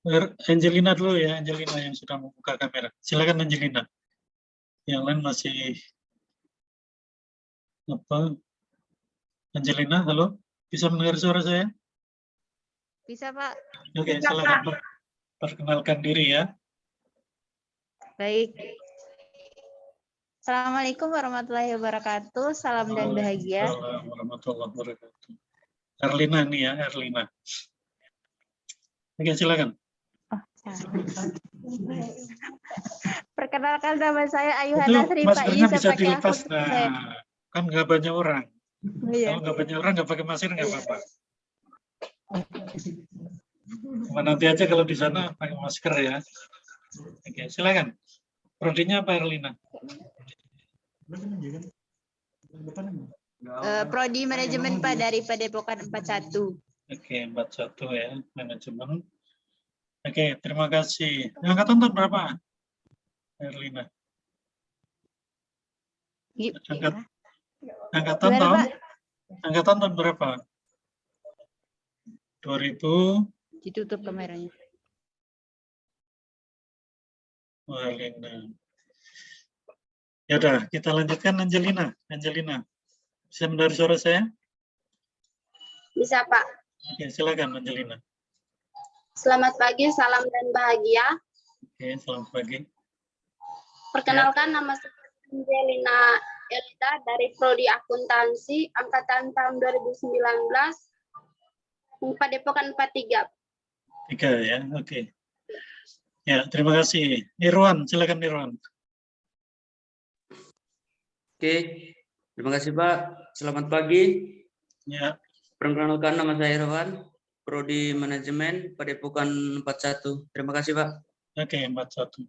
Angelina dulu ya, Angelina yang sudah membuka kamera. Silakan Angelina. Yang lain masih apa? Angelina, halo? Bisa mendengar suara saya? Bisa, Pak. Oke, silakan perkenalkan diri ya. Baik. Assalamualaikum warahmatullahi wabarakatuh. Salam dan bahagia. Waalaikumsalam warahmatullahi wabarakatuh. Erlina nih ya, Erlina. Oke, silakan. Perkenalkan nama saya Ayuhan Itu Nasri maskernya Faiz. bisa dilepas. Nah, kan nggak banyak orang. Iya. Kalau nggak banyak orang nggak pakai masker nggak apa-apa. Cuma nanti aja kalau di sana pakai masker ya. Oke, silakan. Prodinya apa, Erlina? Prodi Manajemen Pak dari Padepokan 41. Oke, 41 ya, manajemen. Oke, terima kasih. Angkatan tahun berapa, Erlina? Angkatan tahun berapa? 2000. Ditutup kameranya. Erlina. Ya udah, kita lanjutkan Angelina. Angelina, bisa mendengar suara saya? Bisa, Pak. Oke, silakan Angelina. Selamat pagi, salam dan bahagia. Oke, selamat pagi. Perkenalkan, nama saya Angelina Elita dari Prodi Akuntansi, angkatan tahun 2019, Padepokan 43. 3 ya, oke. Ya, terima kasih. Irwan, silakan Irwan. Oke, terima kasih Pak. Selamat pagi. Ya. Perkenalkan, nama saya Irwan, Prodi Manajemen Padepokan 41. Terima kasih Pak. Oke, 41.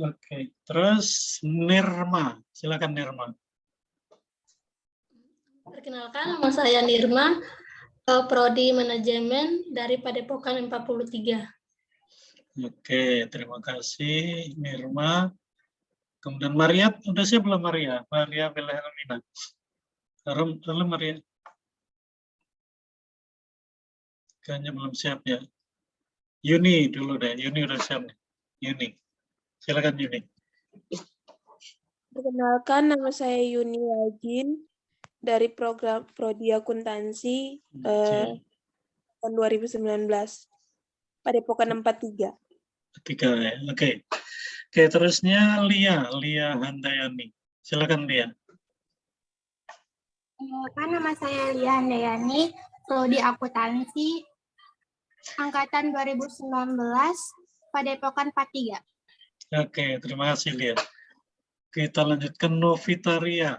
Oke, terus Nirma, silakan Nirma. Perkenalkan, nama saya Nirma, Prodi Manajemen dari Padepokan 43. Oke, terima kasih Nirma. Kemudian Maria, udah siap belum Maria? Maria Wilhelmina. Halo Maria. Kayaknya belum siap ya. Yuni dulu deh, Yuni udah siap nih. Yuni, silakan Yuni. Perkenalkan, nama saya Yuni Wajin dari program Prodi Akuntansi tahun 2019 Padepokan 43. 3 ya, oke. Oke, terusnya Lia Handayani. Silakan Lia. Nama saya Lia Handayani, Prodi Akuntansi angkatan 2019 Padepokan 43. Oke, terima kasih Lia. Kita lanjutkan Novitaria.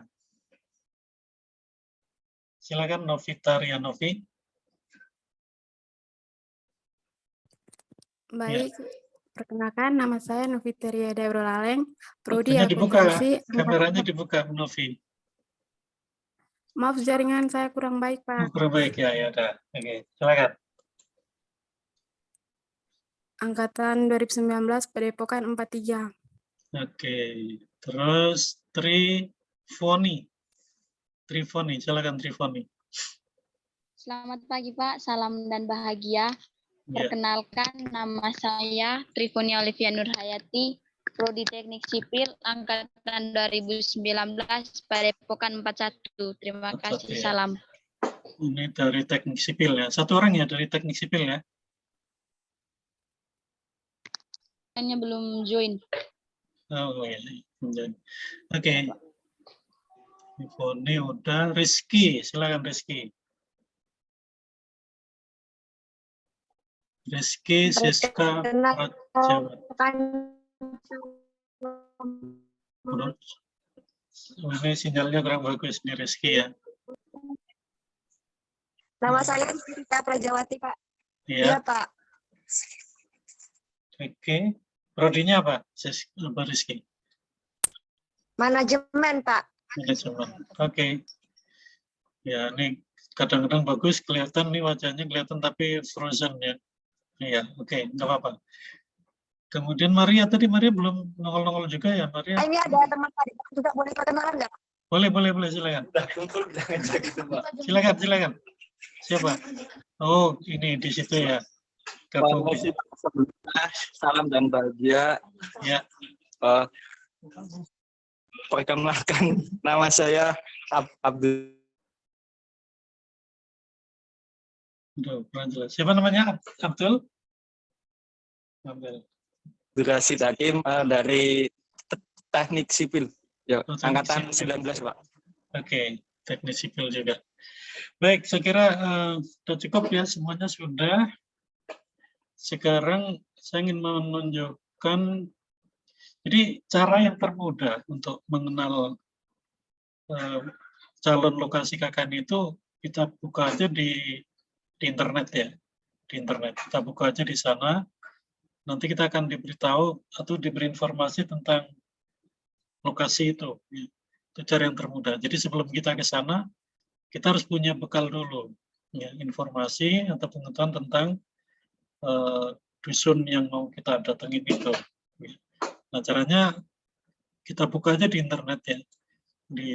Silakan Novitaria Novi. Baik, perkenalkan nama saya Novitaria Debrollaleng, Prodi Fotonya dibuka, Akuntansi. kameranya dibuka Novi. Maaf jaringan saya kurang baik Pak. Kurang baik ya, ya udah. Oke, silakan. Angkatan 2019 Padepokan 43. Oke, terus Trifoni, silakan Trifoni. Selamat pagi Pak, salam dan bahagia. Perkenalkan, nama saya Trifoni Olivia Nurhayati, Prodi Teknik Sipil angkatan 2019 Padepokan 41. Terima kasih, salam. Ini dari Teknik Sipil ya. Satu orang ya dari Teknik Sipil ya. Hanya belum join. Oh iya. Oke. Trifoni udah. Rizky, silakan Rizky. Rizky Siska ini sinyalnya kurang bagus nih Rizky ya. Nama saya Rita Prajawati Pak. Iya Pak. Oke. Prodinya apa? Rizky? Manajemen Pak. Manajemen. Oke. Ya ini kadang-kadang bagus kelihatan nih wajahnya kelihatan tapi frozen ya. Iya, oke, nggak apa-apa. Kemudian Maria belum nongol-nongol juga ya Maria? Ini ada teman tadi juga boleh perkenalan nggak? Boleh silakan. Silakan. Siapa? Oh, ini di situ ya. Gabung. Salam dan bahagia. Ya. Perkenalkan, nama saya Abdul. Siapa namanya? Abdul? Abdul. Durasi Hakim dari Teknik Sipil. Ya, Oh, angkatan sipil. 19, Pak. Oke, teknik sipil juga. Baik, saya kira sudah cukup ya, semuanya sudah. Sekarang saya ingin menunjukkan, jadi cara yang termudah untuk mengenal calon lokasi KKN itu kita buka aja di internet ya, di internet. Kita buka aja di sana. Nanti kita akan diberitahu atau diberi informasi tentang lokasi itu. Itu cara yang termudah. Jadi sebelum kita ke sana, kita harus punya bekal dulu, ya, informasi atau pengetahuan tentang dusun yang mau kita datengin itu. Nah, caranya kita buka aja di internet ya.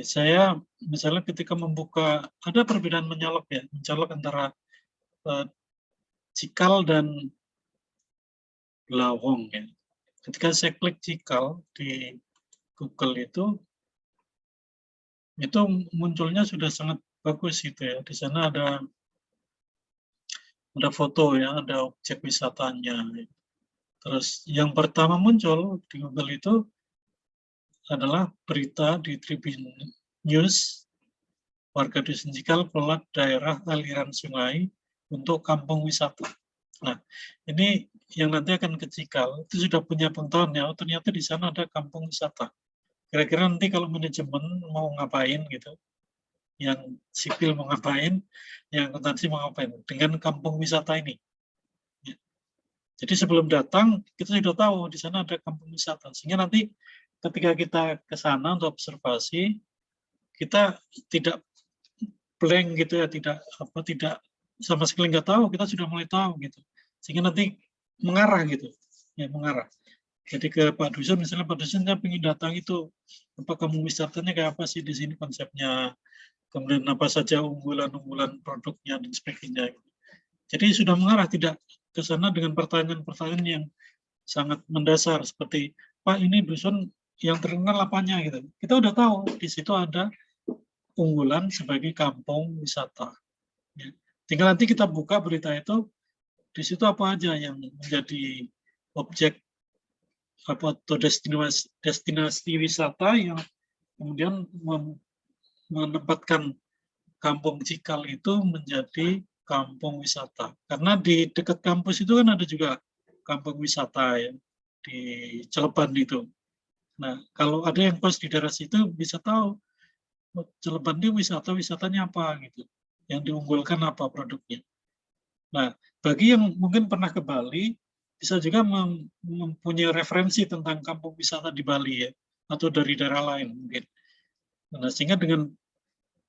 Saya misalnya ketika membuka, ada perbedaan mencolok ya, mencolok antara Cikal dan Lawong ya. Ketika saya klik Cikal di Google itu munculnya sudah sangat bagus gitu ya. Di sana ada foto ya, ada objek wisatanya. Terus yang pertama muncul di Google itu adalah berita di Tribun News, warga Dusun Cikal pelak daerah aliran sungai untuk kampung wisata. Nah, ini yang nanti akan ke Cikal, itu sudah punya pengetahuan ya, oh, ternyata di sana ada kampung wisata. Kira-kira nanti kalau manajemen mau ngapain gitu, yang sipil mau ngapain, yang akuntansi mau ngapain, dengan kampung wisata ini. Ya. Jadi sebelum datang, kita sudah tahu di sana ada kampung wisata. Sehingga nanti ketika kita ke sana untuk observasi, kita tidak blank gitu ya, tidak sama sekali nggak tahu, kita sudah mulai tahu gitu. Sehingga nanti mengarah gitu, ya mengarah. Jadi ke Pak Dusun, misalnya Pak Dusun saya ingin datang itu, apa kampung wisatanya kayak apa sih di sini konsepnya, kemudian apa saja unggulan-unggulan produknya dan sebagainya. Jadi sudah mengarah, tidak ke sana dengan pertanyaan-pertanyaan yang sangat mendasar seperti Pak ini dusun yang terkenal apanya gitu. Kita udah tahu di situ ada unggulan sebagai kampung wisata. Ya. Tinggal nanti kita buka berita itu, di situ apa aja yang menjadi objek atau destinasi wisata yang kemudian menempatkan kampung Cikal itu menjadi kampung wisata. Karena di dekat kampus itu kan ada juga kampung wisata ya, di Celeban itu. Nah, kalau ada yang kos di daerah situ bisa tahu Celeban ini wisatanya apa gitu. Yang diunggulkan apa produknya. Nah, bagi yang mungkin pernah ke Bali, bisa juga mempunyai referensi tentang kampung wisata di Bali ya, atau dari daerah lain mungkin. Nah, sehingga dengan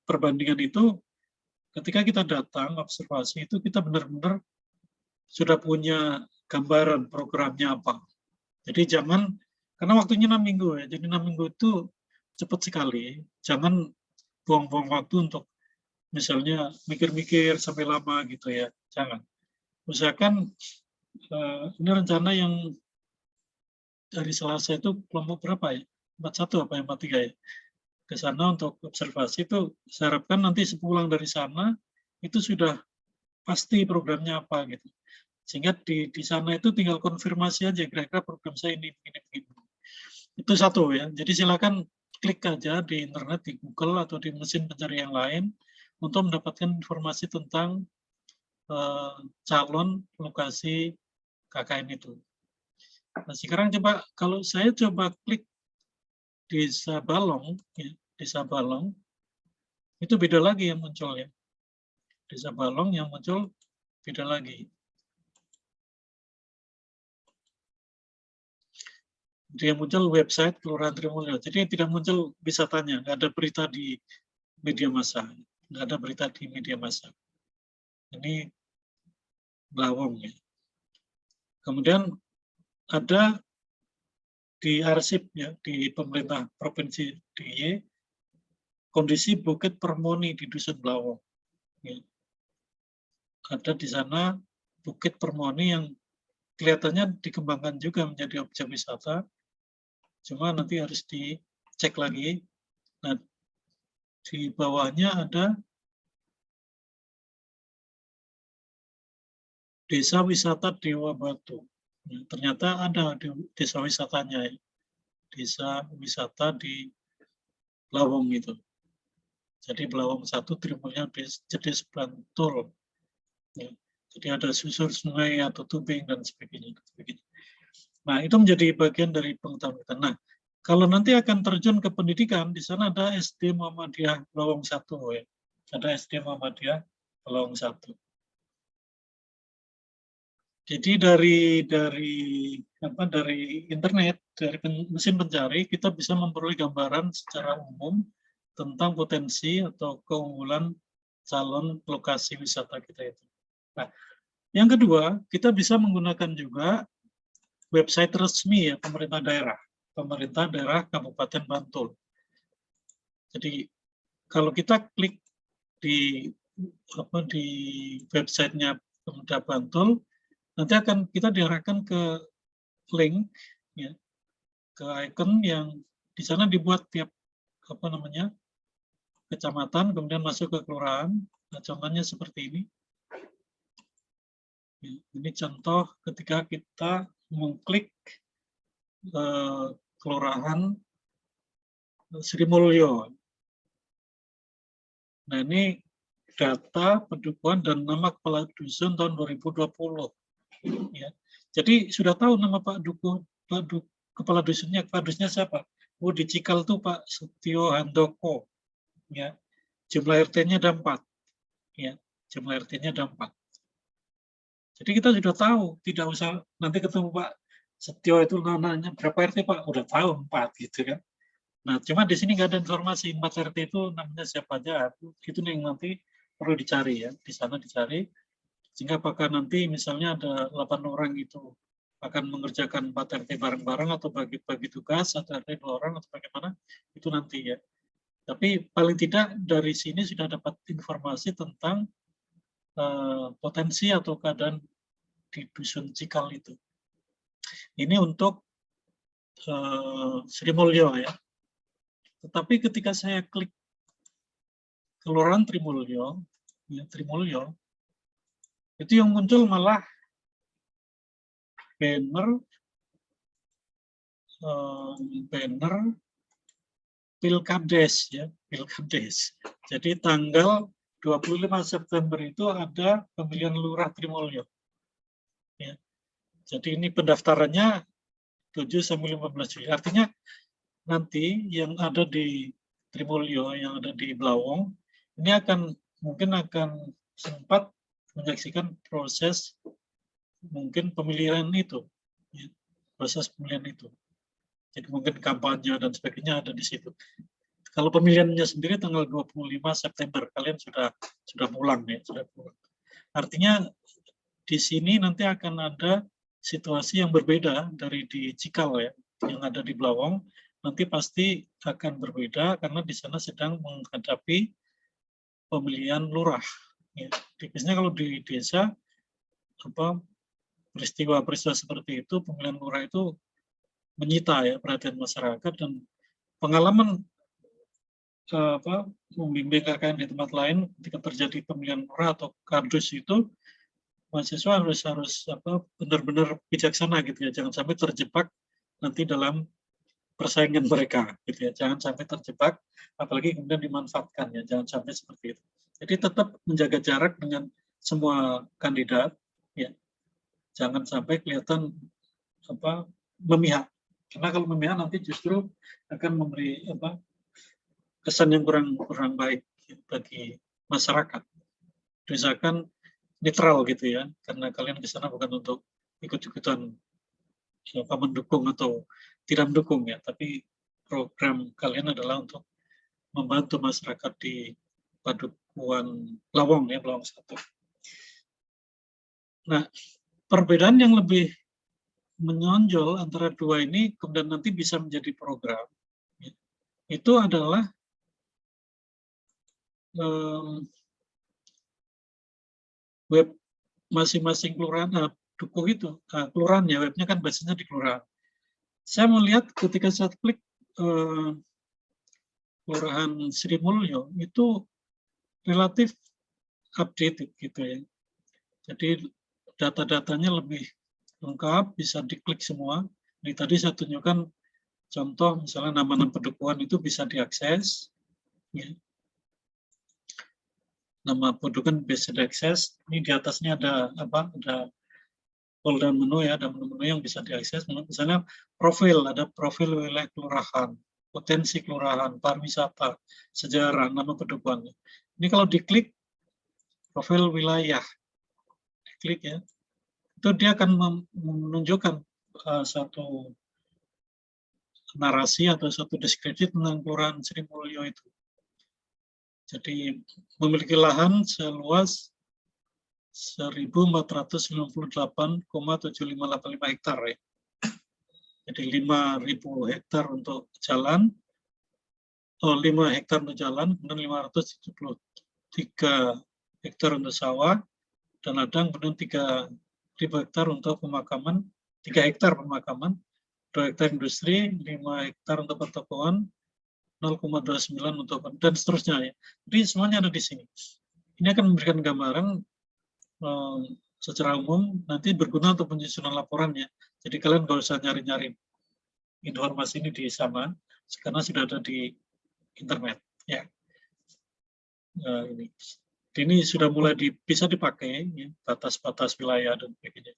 perbandingan itu, ketika kita datang observasi itu kita benar-benar sudah punya gambaran programnya apa. Jadi jangan, karena waktunya 6 minggu ya, jadi 6 minggu itu cepat sekali. Jangan buang-buang waktu untuk misalnya mikir-mikir sampai lama gitu ya, jangan. Usahakan ini rencana yang dari Selasa itu kelompok berapa ya? 41 apa 43 ya? Ke sana untuk observasi itu saya harapkan nanti sepulang dari sana itu sudah pasti programnya apa gitu. Sehingga di sana itu tinggal konfirmasi aja kira-kira program saya ini begini. Itu satu ya. Jadi silakan klik aja di internet, di Google atau di mesin pencari yang lain untuk mendapatkan informasi tentang calon lokasi KKN itu. Nah, sekarang coba kalau saya coba klik Desa Balong, ya, Desa Balong, itu beda lagi yang muncul ya. Desa Balong yang muncul beda lagi. Dia muncul website Kelurahan Trimulyo. Jadi tidak muncul wisatanya, nggak ada berita di media massa, nggak ada berita di media massa. Ini Lawong ya. Kemudian ada di arsip ya di pemerintah provinsi DIY kondisi Bukit Permoni di Dusun Lawong. Ya. Ada di sana Bukit Permoni yang kelihatannya dikembangkan juga menjadi objek wisata, cuma nanti harus dicek lagi. Nah, di bawahnya ada Desa Wisata Dewa Batu. Ya, ternyata ada desa wisatanya, ya. Desa wisata di Lawong itu. Jadi Belawong 1 Trimulyo Jedes Bantul. Ya. Jadi ada susur sungai atau tubing dan sebagainya. Nah, itu menjadi bagian dari pengetahuan kita. Nah, kalau nanti akan terjun ke pendidikan, di sana ada SD Muhammadiyah Belawong 1. Ya. Ada SD Muhammadiyah Belawong 1. Jadi dari internet, dari mesin pencari, kita bisa memperoleh gambaran secara umum tentang potensi atau keunggulan calon lokasi wisata kita itu. Nah, yang kedua, kita bisa menggunakan juga website resmi ya pemerintah daerah Kabupaten Bantul. Jadi kalau kita klik di websitenya Pemerintah Bantul, nanti akan kita diarahkan ke link ya, ke icon yang di sana dibuat tiap kecamatan, kemudian masuk ke kelurahan. Nah, contohnya seperti ini. Ya, ini contoh ketika kita mengklik kelurahan Sri Mulyo. Nah, ini data pendukuhan dan nama kepala dusun tahun 2020. Ya. Jadi sudah tahu nama kepala dusunnya, siapa? Oh, di Cikal tuh Pak Setio Handoko. Ya. Jumlah RT-nya ada 4. Ya. Jumlah RT-nya ada 4. Jadi kita sudah tahu, tidak usah nanti ketemu Pak Setio itu namanya berapa RT Pak? Udah tahu 4 gitu kan. Nah, cuma di sini nggak ada informasi 4 RT itu namanya siapa aja. Itu yang nanti perlu dicari ya, di sana dicari. Sehingga apakah nanti misalnya ada 8 orang itu akan mengerjakan 4 RT bareng-bareng atau bagi-bagi tugas, atau RT 2 orang atau bagaimana, itu nanti ya. Tapi paling tidak dari sini sudah dapat informasi tentang potensi atau keadaan di dusun Cikal itu. Ini untuk Sri Mulyo ya. Tetapi ketika saya klik kelurahan Trimulyo, ya, Trimulyo, itu yang muncul malah banner Pilkades ya, Pilkades. Jadi tanggal 25 September itu ada pemilihan lurah Trimulyo. Ya. Jadi ini pendaftarannya 7 sampai 15 Juli. Artinya nanti yang ada di Trimulyo, yang ada di Belawong, ini mungkin akan sempat menyaksikan proses mungkin pemilihan itu, ya, proses pemilihan itu. Jadi mungkin kampanye dan sebagainya ada di situ. Kalau pemilihannya sendiri tanggal 25 September, kalian sudah pulang ya, sudah pulang. Artinya di sini nanti akan ada situasi yang berbeda dari di Cikal ya, yang ada di Belawong. Nanti pasti akan berbeda karena di sana sedang menghadapi pemilihan lurah. Ya. Biasanya kalau di desa peristiwa-peristiwa seperti itu, pemilihan lurah itu menyita ya perhatian masyarakat, dan pengalaman membimbing KKN di tempat lain ketika terjadi pemilihan lurah atau kardus itu, mahasiswa harus benar-benar bijaksana gitu ya, jangan sampai terjebak nanti dalam persaingan mereka gitu ya, jangan sampai terjebak, apalagi kemudian dimanfaatkan ya, jangan sampai seperti itu. Jadi tetap menjaga jarak dengan semua kandidat ya, jangan sampai kelihatan memihak, karena kalau memihak nanti justru akan memberi kesan yang kurang baik bagi masyarakat. Misalkan netral gitu ya, karena kalian di sana bukan untuk ikut-ikutan mendukung atau tidak mendukung ya, tapi program kalian adalah untuk membantu masyarakat di Padukuhan Lawong ya, Lawong 1. Nah, perbedaan yang lebih menonjol antara dua ini kemudian nanti bisa menjadi program ya, itu adalah masing-masing kelurahan, dukuh itu, kelurahan ya, webnya kan biasanya di kelurahan. Saya melihat ketika saya klik Kelurahan Sri Mulyo itu relatif updated gitu ya. Jadi data-datanya lebih lengkap, bisa diklik semua. Ini tadi saya tunjukkan contoh misalnya nama-nama pendukuhan itu bisa diakses. Ya. Nama pendukuhan bisa diakses. Ini di atasnya ada apa? Ada folder menu ya, ada menu-menu yang bisa diakses. Misalnya profil, ada profil wilayah kelurahan, potensi kelurahan, pariwisata, sejarah, nama pendukuhannya. Ini kalau diklik profil wilayah, diklik ya, itu dia akan menunjukkan satu narasi atau satu deskripsi tentang Kelurahan Sri Mulyo itu. Jadi memiliki lahan seluas 1.498,7585 hektar ya. Jadi 5.000 hektar untuk jalan, 5 hektar untuk jalan, kemudian 573 hektar untuk sawah, dan ladang, kemudian 3.000 hektar untuk pemakaman, 3 hektar pemakaman, 2 hektar industri, 5 hektar untuk pertokoan, 0,29 untuk dan seterusnya ya. Jadi semuanya ada di sini. Ini akan memberikan gambaran secara umum, nanti berguna untuk penyusunan laporannya. Jadi kalian nggak usah nyari-nyari informasi ini di sana, karena sudah ada di internet. Ya. Ini sudah mulai bisa dipakai, ya, batas-batas wilayah dan sebagainya.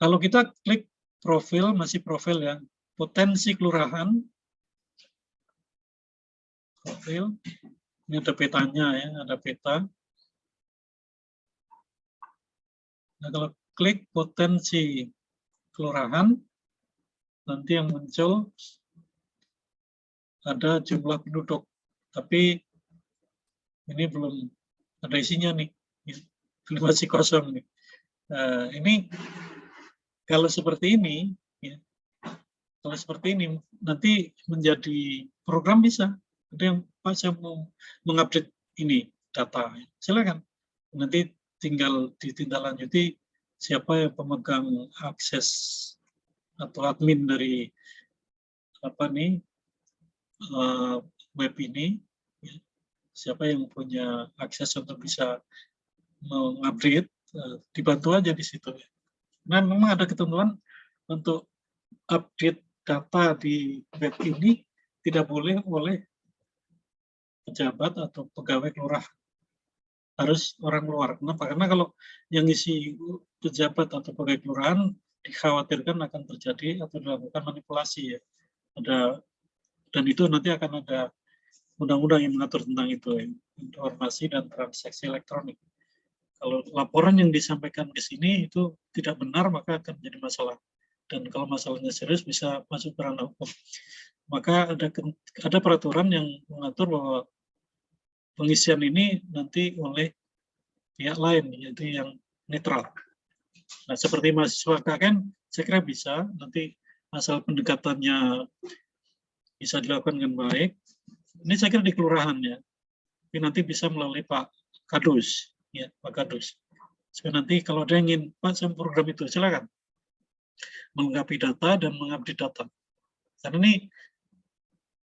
Kalau kita klik profil, masih profil ya, potensi kelurahan, profil, ini ada petanya ya, ada peta. Nah, kalau klik potensi kelurahan, nanti yang muncul ada jumlah penduduk, tapi ini belum ada isinya nih, masih kosong nih. Ini kalau seperti ini, ya, kalau seperti ini nanti menjadi program bisa. Ada yang Pak saya mau mengupdate ini data, silakan. Nanti tinggal ditindaklanjuti siapa yang pemegang akses atau admin dari apa nih web ini, ya. Siapa yang punya akses untuk bisa mengupdate, dibantu aja di situ. Nah, memang ada ketentuan untuk update data di web ini tidak boleh oleh pejabat atau pegawai kelurahan, harus orang luar. Kenapa? Karena kalau yang isi pejabat atau pegawai kelurahan dikhawatirkan akan terjadi atau dilakukan manipulasi ya. Dan itu nanti akan ada undang-undang yang mengatur tentang itu ya, informasi dan transaksi elektronik. Kalau laporan yang disampaikan ke sini itu tidak benar, maka akan menjadi masalah. Dan kalau masalahnya serius bisa masuk ke ranah hukum. Maka ada peraturan yang mengatur bahwa pengisian ini nanti oleh pihak lain, yaitu yang netral. Nah, seperti mahasiswa KKN, saya kira bisa, nanti asal pendekatannya bisa dilakukan dengan baik. Ini saya kira di kelurahan ya, tapi nanti bisa melalui Pak Kadus, ya Pak Kadus. So, nanti kalau ada yang ingin Pak saya program itu, silakan melengkapi data dan mengupdate data. Karena ini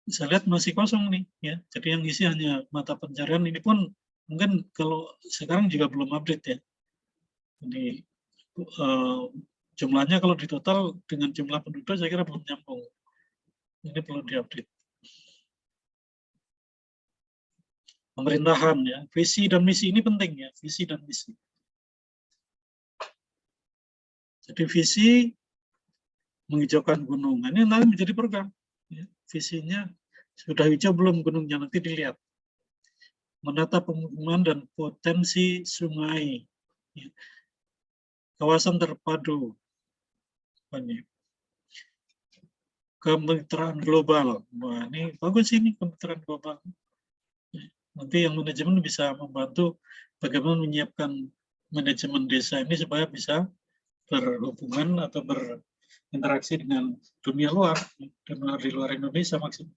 saya lihat masih kosong nih, ya. Jadi yang isi hanya mata pencarian, ini pun mungkin kalau sekarang juga belum update ya. Jadi jumlahnya kalau ditotal dengan jumlah penduduk saya kira belum nyambung. Ini perlu diupdate. Pemerintahan ya, visi dan misi ini penting ya, visi dan misi. Jadi visi menghijaukan gunung, ini nanti menjadi program. Ya, visinya sudah hijau belum gunungnya, nanti dilihat. Menata pemukiman dan potensi sungai. Ya. Kawasan terpadu. Kemitraan global. Wah, ini bagus ini kemitraan global. Nanti yang manajemen bisa membantu bagaimana menyiapkan manajemen desa ini supaya bisa berhubungan atau berinteraksi dengan dunia luar, di luar Indonesia maksudnya.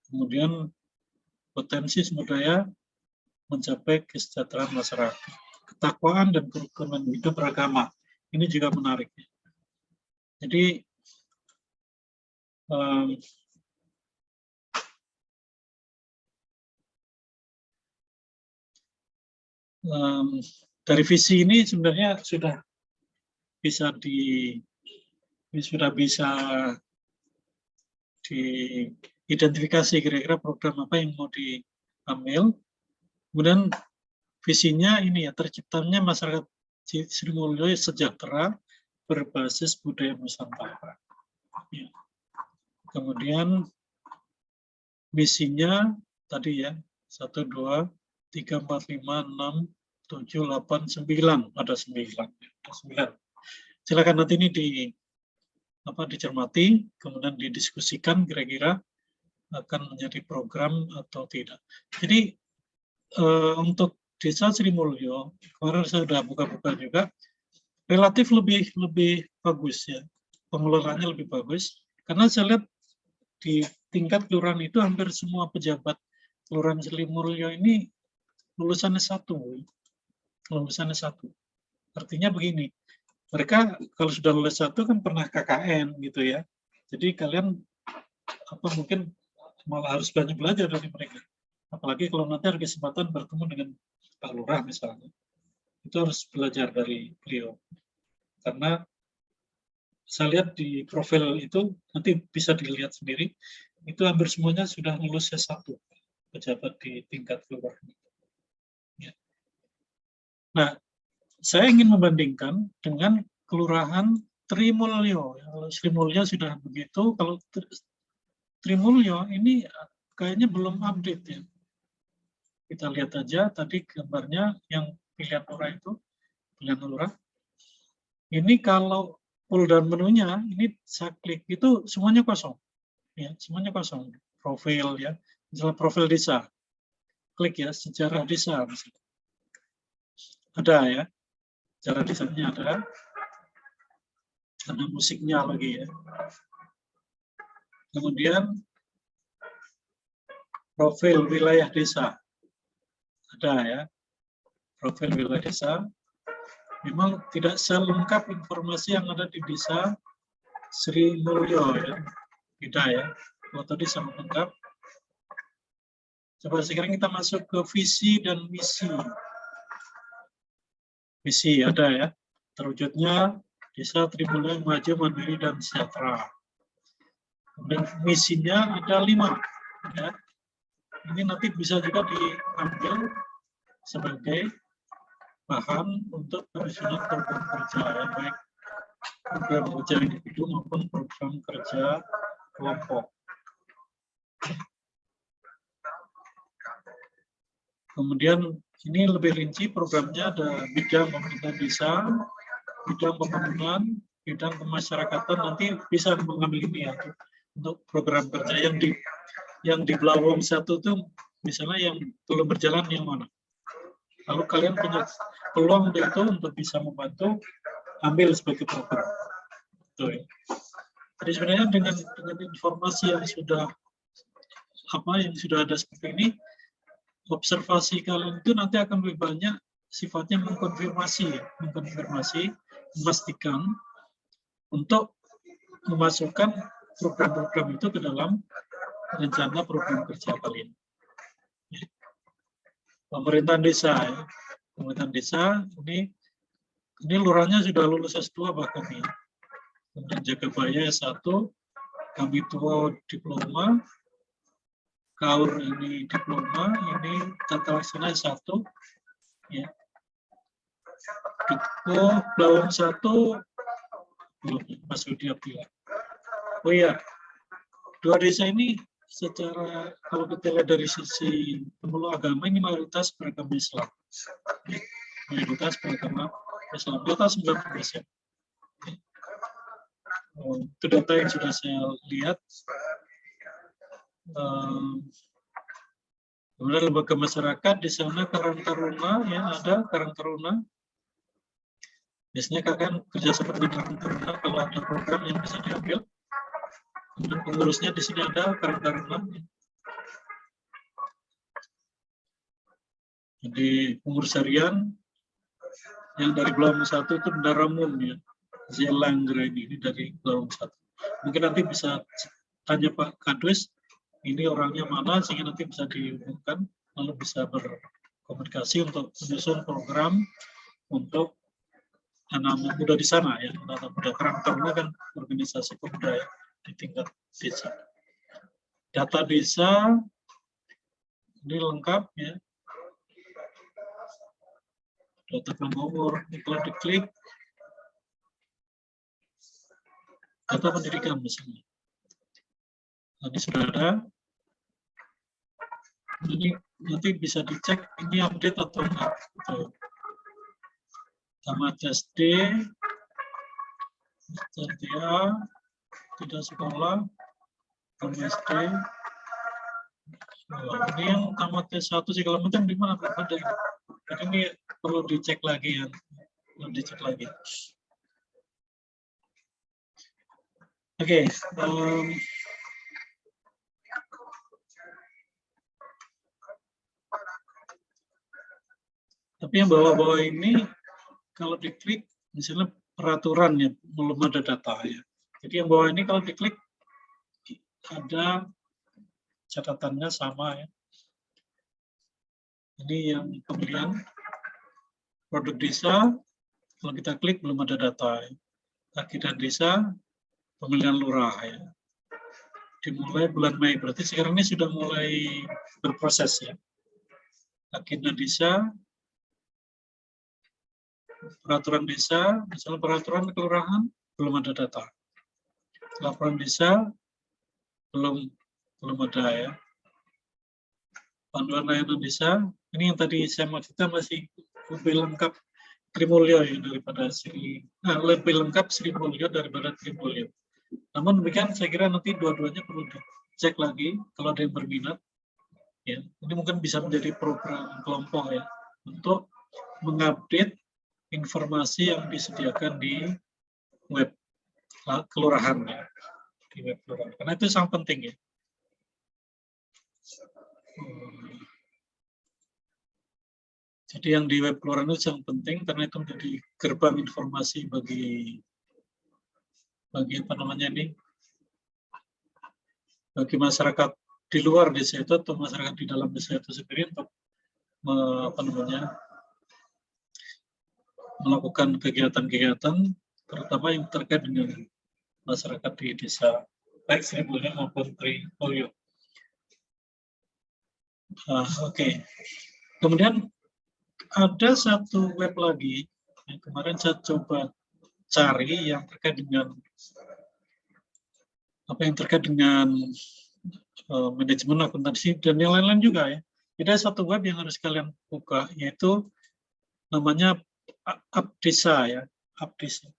Kemudian potensi sumber daya mencapai kesejahteraan masyarakat. Ketakwaan dan kerukunan hidup beragama. Ini juga menarik. Jadi dari visi ini sebenarnya sudah bisa diidentifikasi kira-kira program apa yang mau diambil. Kemudian visinya ini ya, terciptanya masyarakat Sri Mulyo sejahtera berbasis budaya Nusantara. Ya. Kemudian misinya tadi ya 1, 2, 3, 4, 5, 6, 7, 8, 9, ada 9. Silakan nanti ini dicermati, kemudian didiskusikan kira-kira akan menjadi program atau tidak. Jadi untuk Desa Sri Mulyo, kemarin saya sudah buka-buka juga, relatif lebih bagus ya, pengelolaannya lebih bagus, karena saya lihat di tingkat kelurahan itu hampir semua pejabat kelurahan Sri Mulyo ini lulusannya satu. Artinya begini, mereka kalau sudah lulus satu kan pernah KKN gitu ya. Jadi kalian mungkin malah harus banyak belajar dari mereka. Apalagi kalau nanti ada kesempatan bertemu dengan Pak Lurah misalnya. Itu harus belajar dari beliau. Karena saya lihat di profil itu, nanti bisa dilihat sendiri, itu hampir semuanya sudah lulus S1, pejabat di tingkat kelurahan. Ya. Nah, saya ingin membandingkan dengan kelurahan Trimulyo. Kalau Sri Mulyo sudah begitu, kalau Trimulyo ini kayaknya belum update ya. Kita lihat aja tadi gambarnya yang pilihan lurah itu, pilihan lurah. Ini kalau pull down menunya, ini saya klik itu semuanya kosong. Ya, semuanya kosong. Profil ya, misalnya profil desa. Klik ya, sejarah desa misalnya. Ada ya, sejarah desanya ada musiknya lagi ya. Kemudian profil wilayah desa. Ada ya, profil wilayah desa. Memang tidak selengkap informasi yang ada di Desa Sri Mulyo ya. Tidak ya. Kalau tadi sangat lengkap. Coba sekarang kita masuk ke visi dan misi. Visi ada ya. Terwujudnya Desa Sri Mulyo maju, mandiri dan sejahtera. Kemudian misinya ada 5 ya. Ini nanti bisa juga diambil sebagai bahan untuk penyusunan program kerja ya, baik program kerja individu maupun program kerja kelompok. Kemudian ini lebih rinci programnya, ada bidang pemerintahan desa, bidang pembangunan, bidang kemasyarakatan, nanti bisa mengambil ini ya untuk program kerja yang di Blawong 1 itu misalnya yang belum berjalan yang mana. Lalu kalian punya peluang itu untuk bisa membantu ambil sebagai program. Jadi sebenarnya dengan informasi yang sudah ada seperti ini, observasi kalian itu nanti akan lebih banyak sifatnya mengkonfirmasi, memastikan untuk memasukkan program-program itu ke dalam rencana program kerja kalian. Pemerintahan desa ya. Pemerintahan desa ini lurahnya sudah lulus S2 bahkan ya. Kemudian Jagabaya S1, Kambituo diploma, Kaur ini diploma, ini tata laksana S1 ya. Ditko Blawong 1 belum Mas Yudi Abdillah. Oh iya, 2 desa ini secara kalau kita lihat dari sisi pemeluk agama ini mayoritas beragama Islam. Mayoritas beragama Islam, di atas 90%. Itu data yang sudah saya lihat. Kemudian lembaga masyarakat di sana Karang Taruna ya, ada Karang Taruna. Biasanya kalian kerja seperti Karang Taruna kalau ada program yang bisa diambil. Dan pengurusnya di sini ada Karang Taruna. Jadi pengurus harian yang dari Gelombang 1 itu bendara umum ya, Zelanggra ini dari Gelombang 1. Mungkin nanti bisa tanya Pak Kadus, ini orangnya mana, sehingga nanti bisa diumumkan, lalu bisa berkomunikasi untuk menyusun program untuk anak-anak muda di sana ya, anak-anak muda, karena kan organisasi pemuda ya, di tingkat desa. Data desa ini lengkap ya, data nomor, kalau diklik data pendidikan misalnya. Tadi sudah ada. Ini nanti bisa dicek ini update atau enggak. Tamat SD, dia tidak sekolah, SD. Ini yang tamat S1 segala macam di mana belum ada. Jadi ini perlu dicek lagi ya, perlu dicek lagi. Oke, tapi yang bawah-bawah ini kalau diklik misalnya peraturan ya, belum ada data ya. Jadi yang bawah ini kalau diklik ada catatannya sama ya. Ini yang pemilihan produk desa, kalau kita klik belum ada data ya. Akhirnya desa, pemilihan lurah ya. Dimulai bulan Mei, berarti sekarang ini sudah mulai berproses ya. Akhirnya desa, peraturan desa, misalnya peraturan kelurahan belum ada data. Laporan desa belum ada ya. Panduan layanan desa, ini yang tadi saya maksudkan masih lebih lengkap Trimulyo ya daripada lebih lengkap Sri Mulyo daripada Trimulyo. Namun demikian saya kira nanti dua-duanya perlu dicek lagi kalau ada yang berminat. Ya, ini mungkin bisa menjadi program kelompok ya untuk mengupdate informasi yang disediakan di web kelurahan ya, di web kelurahan. Karena itu sangat penting ya. Jadi yang di web kelurahan itu sangat penting karena itu menjadi gerbang informasi bagi apa namanya ini, bagi masyarakat di luar desa itu atau masyarakat di dalam desa itu sendiri untuk apa namanya, melakukan kegiatan-kegiatan terutama yang terkait dengan masyarakat di desa baik Sri Mulyo maupun Trimulyo. Oke. Kemudian ada satu web lagi yang kemarin saya coba cari yang terkait dengan manajemen akuntansi dan yang lain-lain juga ya. Ada satu web yang harus kalian buka yaitu namanya Abdesa ya, Abdesa.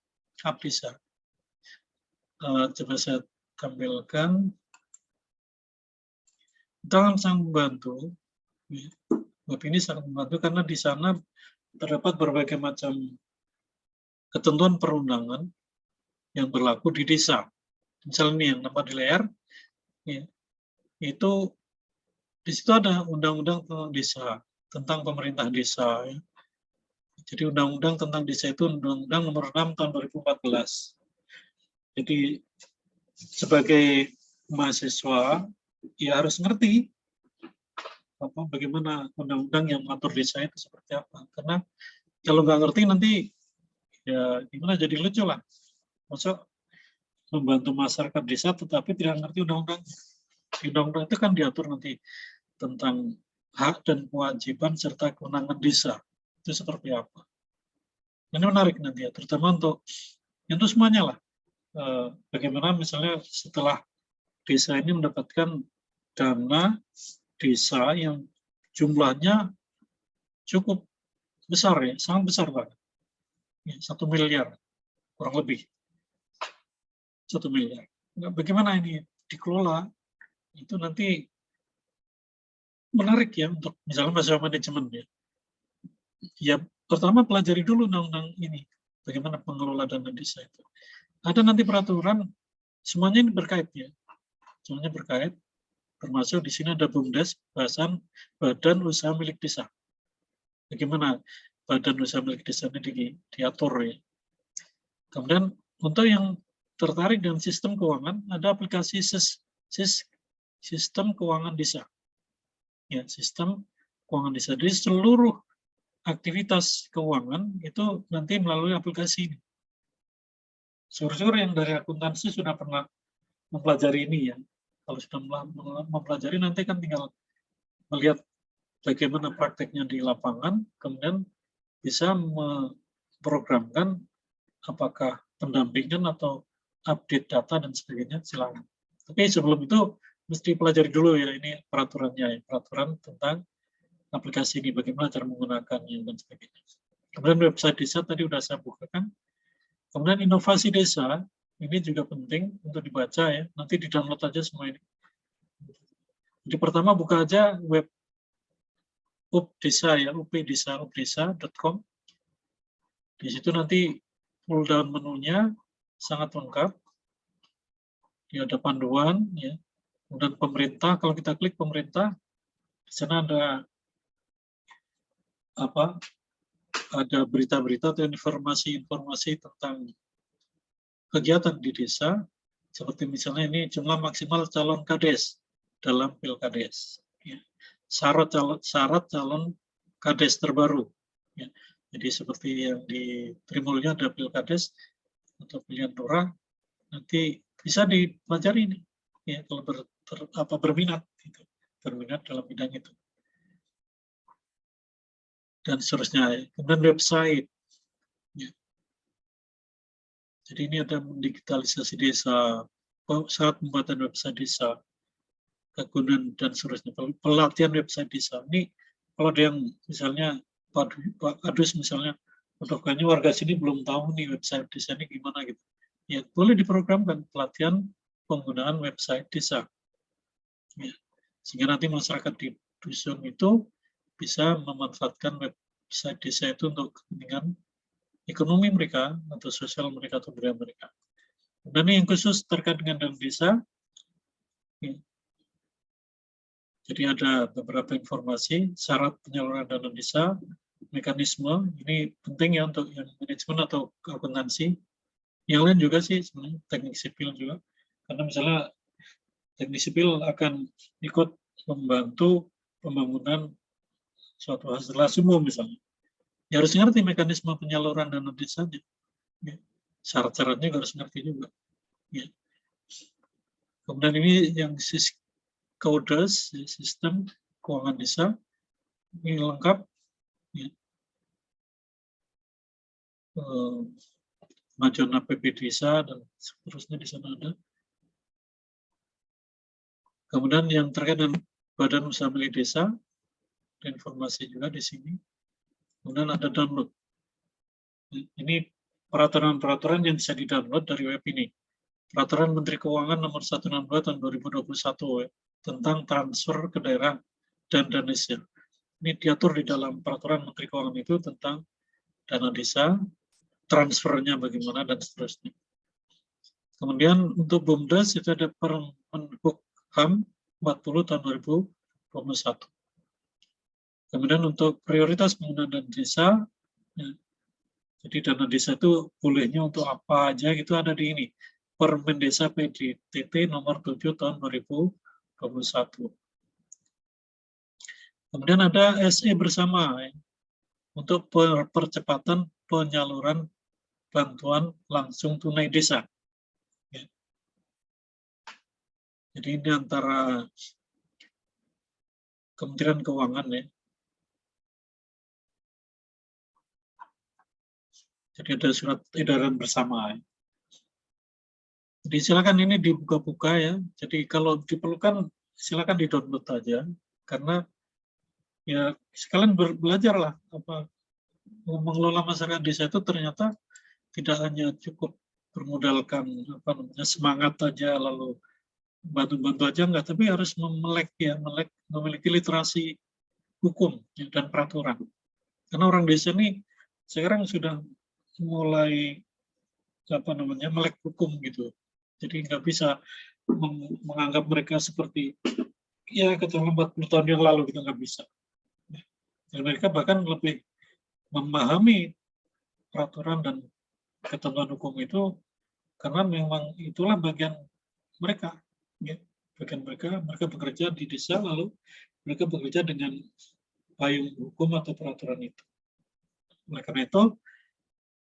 Coba saya tampilkan. Itu sangat membantu. Web ini sangat membantu karena di sana terdapat berbagai macam ketentuan perundangan yang berlaku di desa. Misalnya ini yang nampak di layar, ya, itu di situ ada undang-undang tentang desa, tentang pemerintah desa. Ya. Jadi undang-undang tentang desa itu undang-undang nomor 6 tahun 2014. Jadi sebagai mahasiswa ya harus ngerti bagaimana undang-undang yang mengatur desa itu seperti apa. Karena kalau nggak ngerti nanti ya gimana, jadi lucu lah. Maksud membantu masyarakat desa tetapi tidak ngerti undang-undang. Undang-undang itu kan diatur nanti tentang hak dan kewajiban serta kewenangan desa. Itu seperti apa. Ini menarik nanti ya, terutama untuk itu semuanya lah. Bagaimana misalnya setelah desa ini mendapatkan dana desa yang jumlahnya cukup besar ya, sangat besar banget. Ya, 1 miliar kurang lebih. 1 miliar. Nah, bagaimana ini dikelola? Itu nanti menarik ya untuk misalnya masalah manajemen ya. Ya, pertama pelajari dulu undang-undang ini. Bagaimana pengelola dana desa itu. Ada nanti peraturan, semuanya ini berkait ya. Semuanya berkait. Termasuk di sini ada BUMDes, bahasan Badan Usaha Milik Desa. bagaimana badan usaha milik desa ini diatur ya. Kemudian untuk yang tertarik dengan sistem keuangan, ada aplikasi sistem keuangan desa. Ya, sistem keuangan desa. Jadi seluruh aktivitas keuangan itu nanti melalui aplikasi ini. Syukur-syukur yang dari akuntansi sudah pernah mempelajari ini ya. Kalau sudah mempelajari nanti kan tinggal melihat bagaimana prakteknya di lapangan, kemudian bisa memprogramkan apakah pendampingan atau update data dan sebagainya, silakan. Tapi sebelum itu mesti pelajari dulu ya ini peraturannya, ya, peraturan tentang aplikasi ini, bagaimana cara menggunakannya dan sebagainya. Kemudian website desa tadi sudah saya bukakan. Kemudian inovasi desa ini juga penting untuk dibaca ya. Nanti di-download aja semua ini. Jadi pertama buka aja web UpDesa ya, updesa.com. Di situ nanti pull down menunya sangat lengkap. Di ada panduan ya. Kemudian pemerintah, kalau kita klik pemerintah, di sana ada apa? Ada berita-berita atau informasi-informasi tentang kegiatan di desa, seperti misalnya ini jumlah maksimal calon kades dalam pilkades, ya. syarat calon kades terbaru, ya. Jadi seperti yang di Trimulya ada pilkades atau pilihan lurah, nanti bisa dipelajari ini, ya kalau berminat, gitu. Berminat dalam bidang itu. Dan seterusnya. Kemudian website. Ya. Jadi ini ada digitalisasi desa, syarat pembuatan website desa, kegunaan dan seterusnya. Pelatihan website desa. Ini kalau ada yang misalnya Pak Kadus misalnya, kayaknya warga sini belum tahu nih website desa ini gimana gitu. Ya boleh diprogramkan pelatihan penggunaan website desa. Ya. Sehingga nanti masyarakat di dusun itu bisa memanfaatkan website desa itu untuk kepentingan ekonomi mereka atau sosial mereka atau budaya mereka. Dan ini yang khusus terkait dengan dana desa. Ya. Jadi ada beberapa informasi syarat penyaluran dana desa, mekanisme ini penting ya untuk yang manajemen atau akuntansi. Yang lain juga sih sebenarnya teknik sipil juga, karena misalnya teknik sipil akan ikut membantu pembangunan suatu fasilitas umum misalnya. Ya harus ngerti mekanisme penyaluran dana desa, ya. Syarat-syaratnya harus ngerti juga. Ya. Kemudian ini yang KUDES, sistem keuangan desa, ini lengkap. Ya. Kemajuan APB desa dan seterusnya di sana ada. Kemudian yang terkait dengan badan usaha milik desa, ada informasi juga di sini. Kemudian ada download. Ini peraturan-peraturan yang bisa di-download dari web ini. Peraturan Menteri Keuangan nomor 162 tahun 2021 ya, tentang transfer ke daerah dan dana desa. Ini diatur di dalam peraturan Menteri Keuangan itu tentang dana desa, transfernya bagaimana dan seterusnya. Kemudian untuk BUMDes itu ada Permenhub HAM 40 tahun 2021. Kemudian untuk prioritas penggunaan dana desa, ya, jadi dana desa itu bolehnya untuk apa aja gitu ada di ini. Permen Desa PDTT nomor 7 tahun 2021. Kemudian ada SE bersama ya, untuk percepatan penyaluran bantuan langsung tunai desa. Ya. Jadi ini antara Kementerian Keuangan ya. Jadi ada surat edaran bersama. Ya. Jadi silakan ini dibuka-buka ya. Jadi kalau diperlukan silakan di-download aja, karena ya sekalian belajarlah apa mengelola masyarakat desa itu ternyata tidak hanya cukup bermodalkan apa namanya semangat aja lalu bantu-bantu aja enggak, tapi harus memiliki literasi hukum ya, dan peraturan. Karena orang desa ini sekarang sudah mulai apa namanya melek hukum gitu. Jadi nggak bisa menganggap mereka seperti ya ketua 40 tahun yang lalu, kita nggak bisa. Dan mereka bahkan lebih memahami peraturan dan ketentuan hukum itu karena memang itulah bagian mereka. Ya. Bagian mereka bekerja di desa, lalu mereka bekerja dengan payung hukum atau peraturan itu. Oleh karena itu,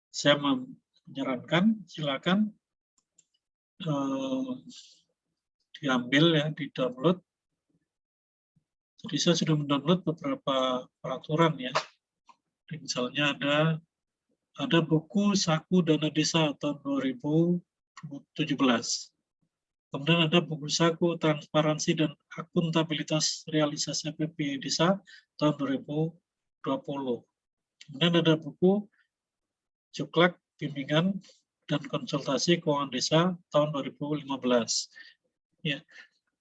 saya menyarankan silakan diambil ya, di-download. Jadi saya sudah mendownload beberapa peraturan ya. Misalnya ada buku Saku Dana Desa tahun 2017. Kemudian ada buku Saku Transparansi dan Akuntabilitas Realisasi APBD Desa tahun 2020. Kemudian ada buku Juklak Bimbingan dan Konsultasi Keuangan Desa tahun 2015. Ya,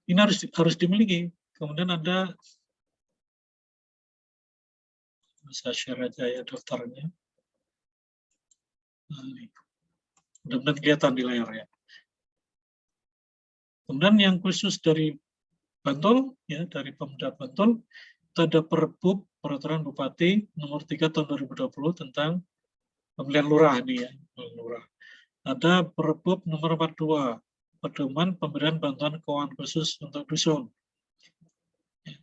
ini harus dimiliki. Kemudian ada, bisa share aja ya daftarnya. Mudah-mudahan kelihatan di layar ya. Kemudian yang khusus dari Bantul, ya dari Pemda Bantul, itu ada Perbup Peraturan Bupati nomor 3 tahun 2020 tentang pemilihan lurah nih ya, lurah. Ada Perbup nomor 42, pedoman pemberian bantuan keuangan khusus untuk dusun. Ya.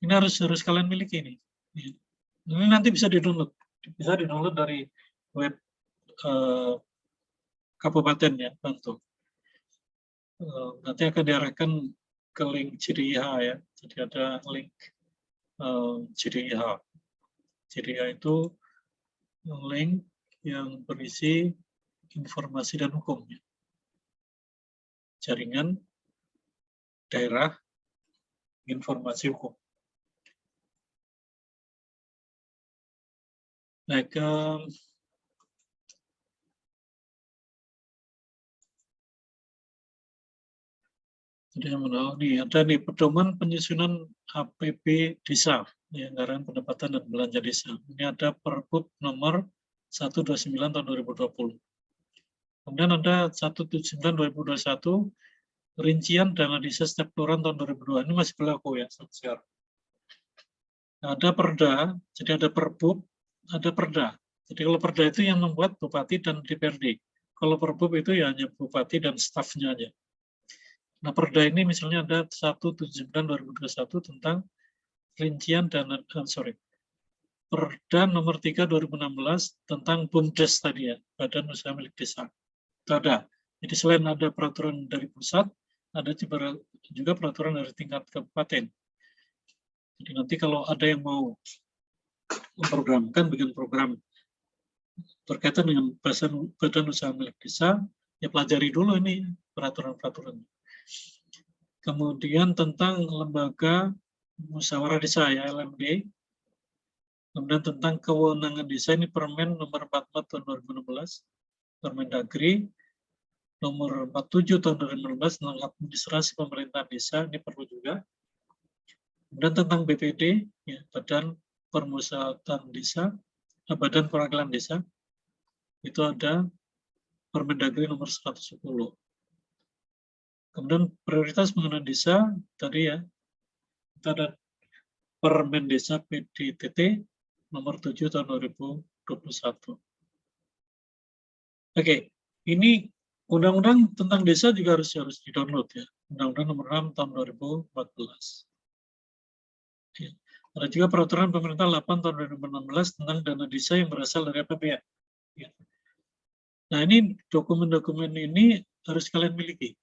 Ini harus kalian miliki nih. Ya. Ini nanti bisa di-download dari web kabupaten ya, Bantul. Nanti akan diarahkan ke link JDIH ya. Jadi ada link JDIH. JDIH itu link yang berisi informasi dan hukum. Ya. Jaringan daerah informasi hukum. Baik, ada nih pedoman penyusunan APB Desa, ya, anggaran pendapatan dan belanja desa. Ini ada Perbup nomor 129 tahun 2020. Kemudian ada 179/2021 rincian dana desa setiap kelurahan tahun 2002. Ini masih berlaku ya sampai sekarang. Ada Perda, jadi ada Perbup, ada Perda. Jadi kalau Perda itu yang membuat Bupati dan DPRD. Kalau Perbup itu ya hanya Bupati dan stafnya aja. Nah, Perda ini misalnya ada 179/2021 tentang rincian dana, Perda nomor 3 2016 tentang BUMDes tadi ya, Badan Usaha Milik Desa. Itu ada. Jadi selain ada peraturan dari pusat, ada juga peraturan dari tingkat kabupaten. Jadi nanti kalau ada yang mau memprogramkan, bikin program berkaitan dengan Badan Usaha Milik Desa, ya pelajari dulu ini peraturan-peraturan. Kemudian tentang lembaga musyawarah desa ya, LMD. Kemudian tentang kewenangan desa, ini Permen nomor 44 tahun 2016, Permendagri nomor 47 tahun 2016 tentang administrasi pemerintahan desa, ini perlu juga. Kemudian tentang BPD, ya, Badan Permusyawaratan Desa, Badan Perwakilan Desa, itu ada Permendagri nomor 110. Kemudian prioritas pengenalan desa, tadi ya, kita ada Permen Desa PDTT nomor 7 tahun 2021. Oke, ini undang-undang tentang desa juga harus di-download ya. Undang-undang nomor 6 tahun 2014. Ya. Ada juga peraturan pemerintah 8 tahun 2016 tentang dana desa yang berasal dari APBN. Ya. Nah, ini dokumen-dokumen ini harus kalian miliki.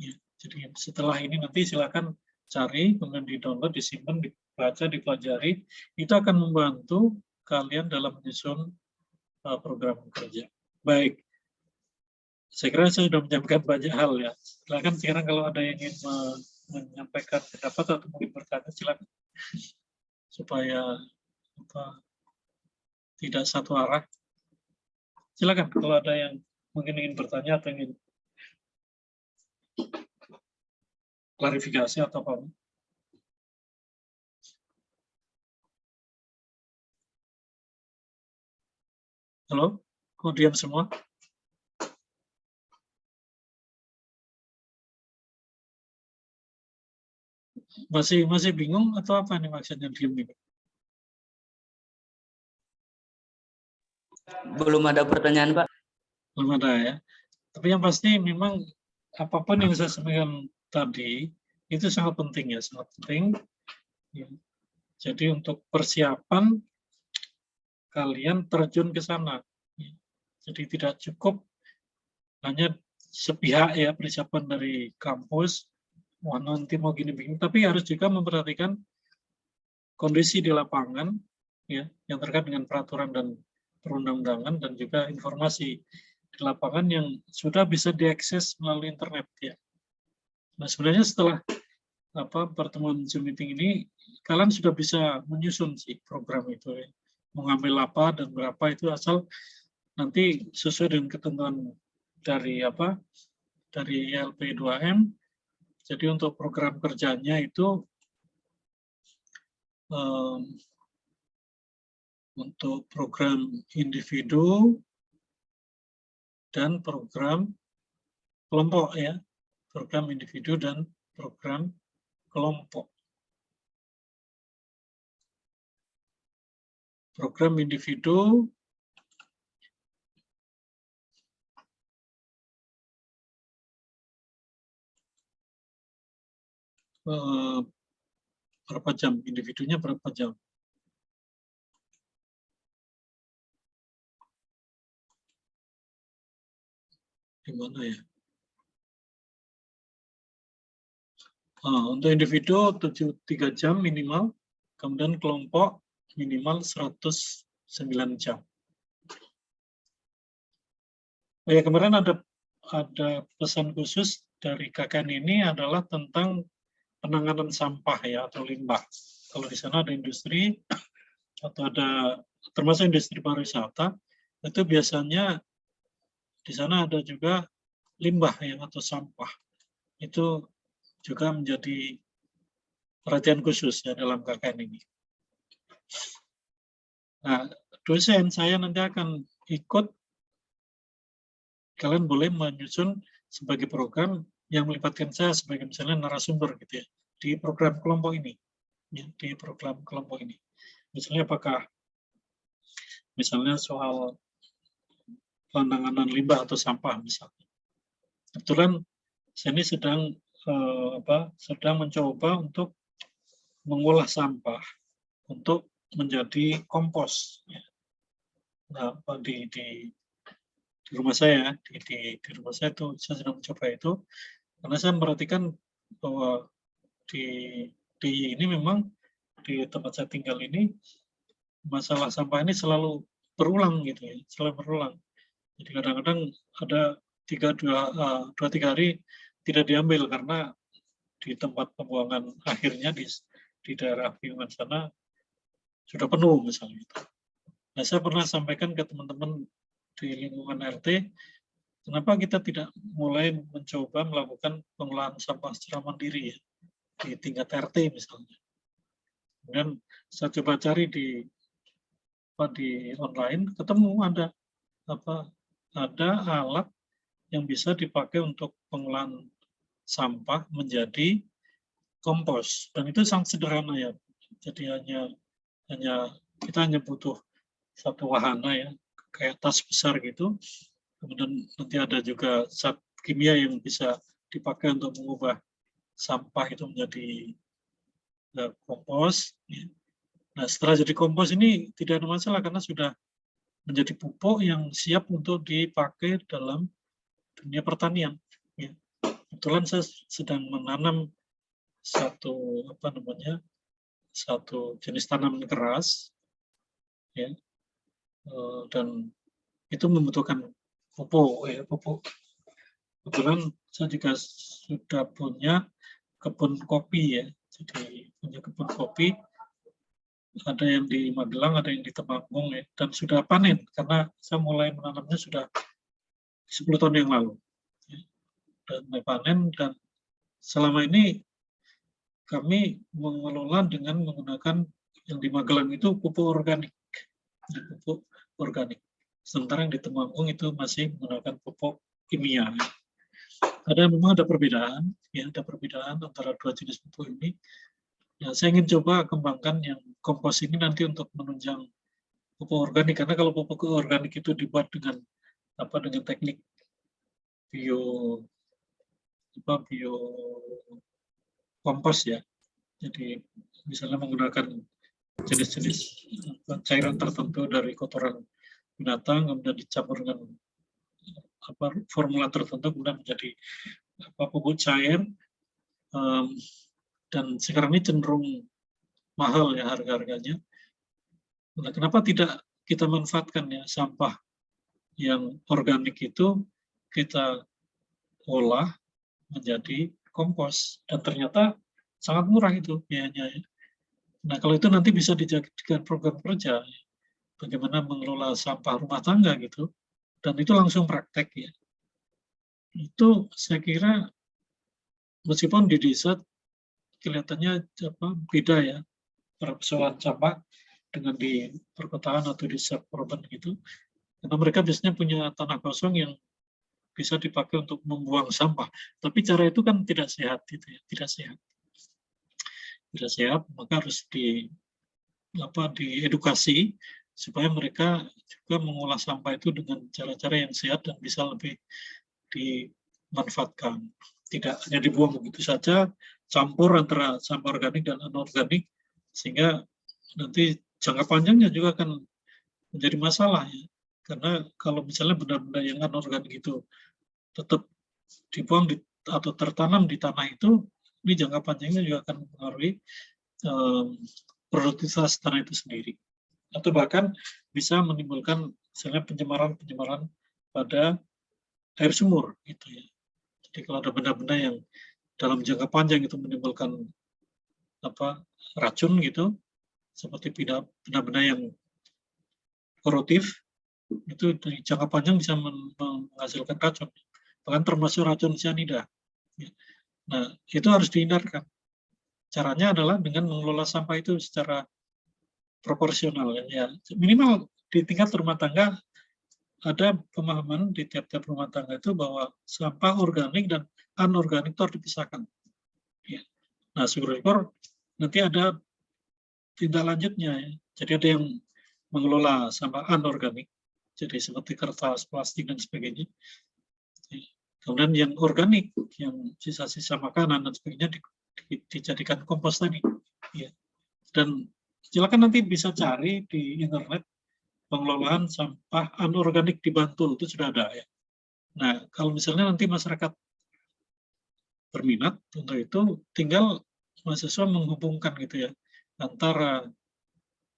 Ya, jadi setelah ini nanti silakan cari, kemudian di-download, disimpan, dibaca, dipelajari. Itu akan membantu kalian dalam menyusun program kerja. Baik, saya kira saya sudah menyampaikan banyak hal ya. Silakan sekarang kalau ada yang ingin menyampaikan pendapat atau mungkin bertanya, silakan. Supaya tidak satu arah. Silakan kalau ada yang mungkin ingin bertanya atau ingin klarifikasi atau apa. Halo, kok diam semua? Masih bingung atau apa nih maksudnya diam ini? belum ada pertanyaan, Pak. Belum ada ya. Tapi yang pasti memang apapun yang saya sampaikan tadi itu sangat penting ya, sangat penting. Ya. Jadi untuk persiapan kalian terjun ke sana. Ya. Jadi tidak cukup hanya sepihak ya persiapan dari kampus, wah nanti mau gini-gini, tapi harus juga memperhatikan kondisi di lapangan ya yang terkait dengan peraturan dan perundang-undangan dan juga informasi di lapangan yang sudah bisa diakses melalui internet ya. Nah sebenarnya setelah pertemuan Zoom meeting ini kalian sudah bisa menyusun sih program itu ya. Mengambil apa dan berapa itu asal nanti sesuai dengan ketentuan dari dari LP2M. Jadi untuk program kerjanya itu untuk program individu dan program kelompok ya, program individu dan program kelompok. Program individu berapa jam, individunya berapa jam. Di mana ya? Untuk individu 3 jam minimal, kemudian kelompok minimal 109 jam. Oh ya, kemarin ada pesan khusus dari KKN ini adalah tentang penanganan sampah ya atau limbah. Kalau di sana ada industri atau ada termasuk industri pariwisata, itu biasanya di sana ada juga limbah ya atau sampah. Itu juga menjadi perhatian khusus ya dalam KKN ini. Nah, dosen saya nanti akan ikut, kalian boleh menyusun sebagai program yang melibatkan saya sebagai misalnya narasumber gitu ya, di program kelompok ini. Ya, di program kelompok ini. Misalnya apakah misalnya soal penanganan limbah atau sampah misalnya. Kebetulan saya ini sedang mencoba untuk mengolah sampah untuk menjadi kompos. Nah, di rumah saya, di rumah saya itu saya sedang mencoba itu, karena saya memperhatikan bahwa di ini memang di tempat saya tinggal ini masalah sampah ini selalu berulang gitu ya, selalu berulang. Jadi kadang-kadang ada 2-3 hari tidak diambil karena di tempat pembuangan akhirnya di daerah Piungan sana sudah penuh misalnya itu. Nah, saya pernah sampaikan ke teman-teman di lingkungan RT, kenapa kita tidak mulai mencoba melakukan pengolahan sampah secara mandiri ya, di tingkat RT misalnya. Kemudian saya coba cari di online, ketemu ada alat yang bisa dipakai untuk pengolahan sampah menjadi kompos, dan itu sangat sederhana ya. Jadi kita hanya butuh satu wahana ya, kayak tas besar gitu. Kemudian nanti ada juga zat kimia yang bisa dipakai untuk mengubah sampah itu menjadi kompos. Nah, setelah jadi kompos ini tidak ada masalah karena sudah menjadi pupuk yang siap untuk dipakai dalam dunia pertanian. Ya. Kebetulan saya sedang menanam satu jenis tanaman keras, ya, dan itu membutuhkan pupuk. Ya, pupuk. Kebetulan saya juga sudah punya kebun kopi ya, jadi punya kebun kopi. Ada yang di Magelang, ada yang di Temanggung ya, dan sudah panen karena saya mulai menanamnya sudah 10 tahun yang lalu. Ya. Dan mulai panen, dan selama ini kami mengelola dengan menggunakan yang di Magelang itu pupuk organik. Pupuk organik. Sementara yang di Temanggung itu masih menggunakan pupuk kimia. Memang ada perbedaan, ya, ada perbedaan antara dua jenis pupuk ini. Ya, saya ingin coba kembangkan yang kompos ini nanti untuk menunjang pupuk organik, karena kalau pupuk organik itu dibuat dengan dengan teknik bio kompos ya. Jadi misalnya menggunakan jenis-jenis cairan tertentu dari kotoran binatang, kemudian dicampur dengan formula tertentu, kemudian menjadi pupuk cair. Dan sekarang ini cenderung mahal ya harga-harganya. Nah, kenapa tidak kita manfaatkan ya sampah yang organik itu kita olah menjadi kompos, dan ternyata sangat murah itu biayanya ya. Nah, kalau itu nanti bisa dijadikan program kerja, bagaimana mengelola sampah rumah tangga gitu, dan itu langsung praktek ya. Itu saya kira meskipun di desa kelihatannya beda ya persoalan sampah dengan di perkotaan atau di suburban gitu, karena mereka biasanya punya tanah kosong yang bisa dipakai untuk membuang sampah, tapi cara itu kan tidak sehat gitu ya, tidak sehat, maka harus diedukasi supaya mereka juga mengolah sampah itu dengan cara-cara yang sehat dan bisa lebih dimanfaatkan, tidak hanya dibuang begitu saja, campur antara sampah organik dan anorganik, sehingga nanti jangka panjangnya juga akan menjadi masalah ya. Karena kalau misalnya benda-benda yang anorganik itu tetap dibuang atau tertanam di tanah itu, ini jangka panjangnya juga akan mempengaruhi produktivitas tanah itu sendiri. Atau bahkan bisa menimbulkan misalnya pencemaran pada air sumur gitu ya. Jadi kalau ada benda-benda yang dalam jangka panjang itu menimbulkan racun gitu, seperti benda-benda yang korosif, itu di jangka panjang bisa menghasilkan racun, bahkan termasuk racun cyanida. Nah, itu harus dihindarkan. Caranya adalah dengan mengelola sampah itu secara proporsional ya. Minimal di tingkat rumah tangga ada pemahaman di tiap-tiap rumah tangga itu bahwa sampah organik dan anorganik itu harus dipisahkan. Ya. Nah, syukur-syukur nanti ada tindak lanjutnya ya. Jadi ada yang mengelola sampah anorganik, jadi seperti kertas, plastik dan sebagainya. Kemudian yang organik, yang sisa-sisa makanan dan sebagainya dijadikan kompos tadi. Ya. Dan silakan nanti bisa cari di internet pengelolaan sampah anorganik di Bantul, itu sudah ada ya. Nah, kalau misalnya nanti masyarakat berminat untuk itu, tinggal mahasiswa menghubungkan gitu ya antara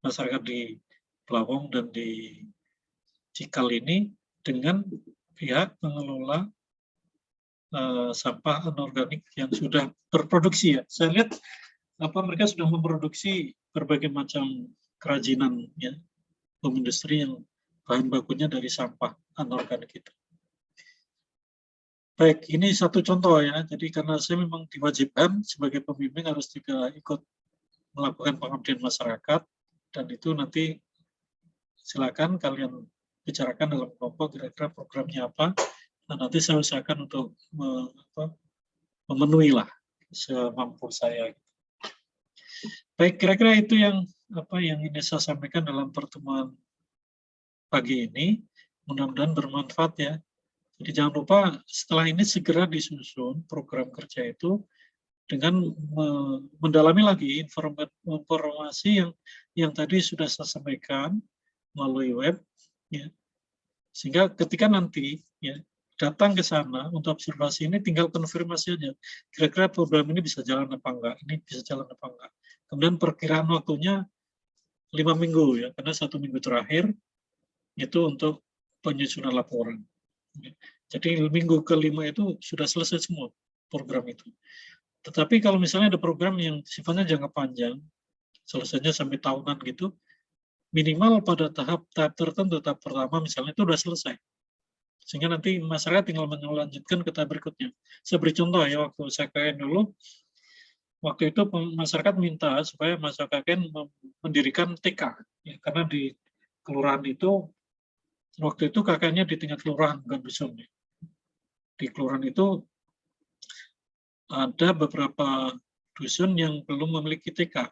masyarakat di Pelawong dan di Cikal ini dengan pihak pengelola sampah anorganik yang sudah berproduksi ya. Saya lihat mereka sudah memproduksi berbagai macam kerajinan ya, industri yang bahan bakunya dari sampah anorganik itu. Baik, ini satu contoh ya. Jadi karena saya memang diwajibkan sebagai pembimbing harus juga ikut melakukan pengabdian masyarakat, dan itu nanti silakan kalian bicarakan dalam kelompok kira-kira programnya apa. Nah, nanti saya usahakan untuk memenuhi lah semampu saya. Baik, kira-kira itu yang ingin saya sampaikan dalam pertemuan pagi ini. Mudah-mudahan bermanfaat ya. Jadi jangan lupa setelah ini segera disusun program kerja itu dengan mendalami lagi informasi yang tadi sudah saya sampaikan melalui web ya. Sehingga ketika nanti ya datang ke sana untuk observasi ini tinggal konfirmasi aja. Kira-kira program ini bisa jalan apa enggak? Ini bisa jalan apa enggak? Kemudian perkiraan waktunya 5 minggu ya, karena 1 minggu terakhir itu untuk penyusunan laporan. Jadi minggu ke-5 itu sudah selesai semua program itu. Tetapi kalau misalnya ada program yang sifatnya jangka panjang, selesainya sampai tahunan gitu, minimal pada tahap tertentu, tahap pertama misalnya itu sudah selesai. Sehingga nanti masyarakat tinggal melanjutkan ke tahap berikutnya. Saya beri contoh ya, waktu saya KKN dulu, waktu itu masyarakat minta supaya masyarakat KKN mendirikan TK. Ya, karena di kelurahan itu, waktu itu KKN-nya di tingkat kelurahan, bukan dusun. Ya. Di kelurahan itu ada beberapa dusun yang belum memiliki TK.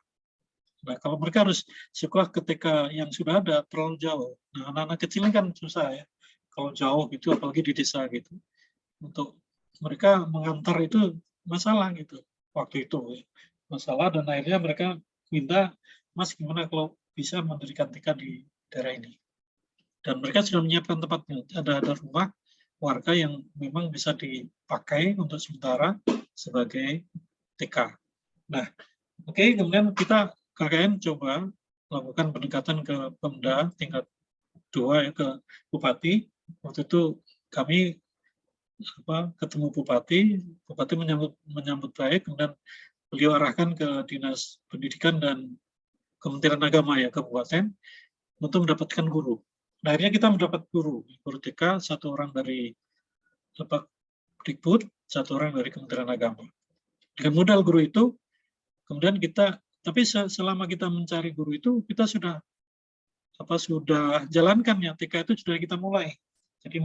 Nah, kalau mereka harus sekolah ketika yang sudah ada terlalu jauh. Nah, anak-anak kecil ini kan susah ya. Kalau jauh gitu, apalagi di desa gitu. Untuk mereka mengantar itu masalah gitu. Waktu itu ya. Masalah, dan akhirnya mereka minta, Mas gimana kalau bisa mendirikan TK di daerah ini. Dan mereka sudah menyiapkan tempatnya. Ada rumah warga yang memang bisa dipakai untuk sementara sebagai TK. Nah, oke, kemudian kita KKN coba melakukan pendekatan ke Pemda tingkat 2 ya, ke Bupati. Waktu itu kami ketemu Bupati menyambut baik, kemudian beliau arahkan ke Dinas Pendidikan dan Kementerian Agama ya, Kabupaten, untuk mendapatkan guru. Nah, akhirnya kita mendapat guru TK, 1 orang dari Dikbud, 1 orang dari Kementerian Agama. Dengan modal guru itu, kemudian kita, tapi selama kita mencari guru itu, kita sudah jalankan ya, TK itu sudah kita mulai. Jadi